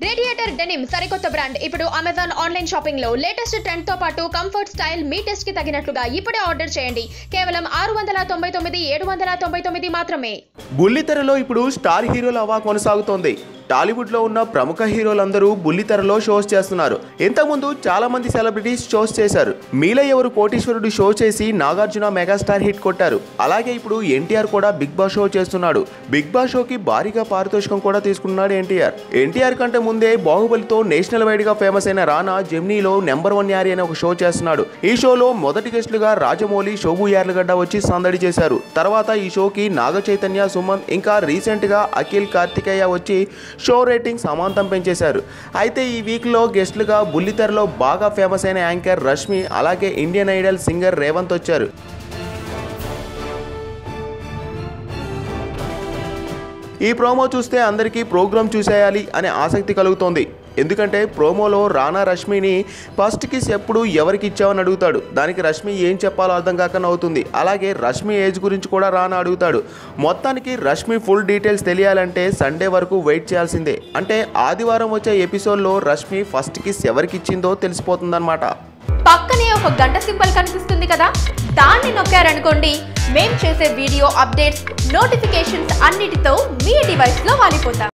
Radiator denim సరికొత్త brand ఇప్పుడు Amazon online shopping లో లేటెస్ట్ ట్రెండ్ తో పాటు కంఫర్ట్ స్టైల్ మీ టెస్ట్ కి తగినట్లుగా ఇప్పుడే ఆర్డర్ చేయండి. కేవలం 699 799 మాత్రమే. బుల్లితెరలో ఇప్పుడు స్టార్ హీరోల హవా కొనసాగుతోంది. టాలీవుడ్ లో ఉన్న ప్రముఖ హీరోలందరూ బుల్లితెరలో షోస్ చేస్తున్నారు. ఇంతకుముందు చాలా మంది సెలబ్రిటీస్ షోస్ చేశారు. మీలో ఎవరు కోటీశ్వరుడు షో చేసి నాగార్జున మెగాస్టార్ హిట్ కొట్టారు. అలాగే ఇప్పుడు ఎన్టీఆర్ కూడా బిగ్ బాస్ షో చేస్తున్నాడు. బిగ్ బాస్ షోకి భారీగా పారితోషికం కూడా తీసుకున్నాడు ఎన్టీఆర్ కంటే ముందే బాహుబలితో నేషనల్ వైడ్ గా ఫేమస్ అయిన రానా జెమినీలో నెంబర్ 1 యారీ అనే ఒక షో చేస్తున్నాడు. ఈ షోలో మొదటి గెస్టులుగా రాజమౌళి, శోభు యార్లగడ్డ వచ్చి సందడి చేశారు. తర్వాత ఈ షోకి నాగ చైతన్య, సుమంత్ ఇంకా రీసెంట్ గా అఖిల్ కార్తికేయ వచ్చి షో రేటింగ్ సమాంతం పెంచేశారు. అయితే ఈ వీక్లో గెస్టులుగా బుల్లితెరలో బాగా ఫేమస్ అయిన యాంకర్ రష్మి, అలాగే ఇండియన్ ఐడల్ సింగర్ రేవంత్ వచ్చారు. ఈ ప్రోమో చూస్తే అందరికీ ప్రోగ్రామ్ చూసేయాలి అనే ఆసక్తి కలుగుతోంది. ఎందుకంటే ప్రోమోలో రానా రష్మిని ఫస్ట్ కిస్ ఎప్పుడు ఎవరికి ఇచ్చావని అడుగుతాడు. దానికి రష్మి ఏం చెప్పాలో అర్థం కాక నవ్వుతుంది. అలాగే రష్మి ఏజ్ గురించి కూడా రానా అడుగుతాడు. మొత్తానికి రష్మి ఫుల్ డీటెయిల్స్ తెలియాలంటే సండే వరకు వెయిట్ చేయాల్సిందే. అంటే ఆదివారం వచ్చే ఎపిసోడ్లో రష్మి ఫస్ట్ కిస్ ఎవరికి ఇచ్చిందో తెలిసిపోతుందన్నమాట. పక్కనే ఒక గంట సింబల్ కనిపిస్తుంది కదా, దాన్ని నొక్కారనుకోండి, మేం చేసే వీడియో అప్డేట్స్, నోటిఫికేషన్స్ అన్నిటితో మీ డివైస్లో వాలిపోతాం.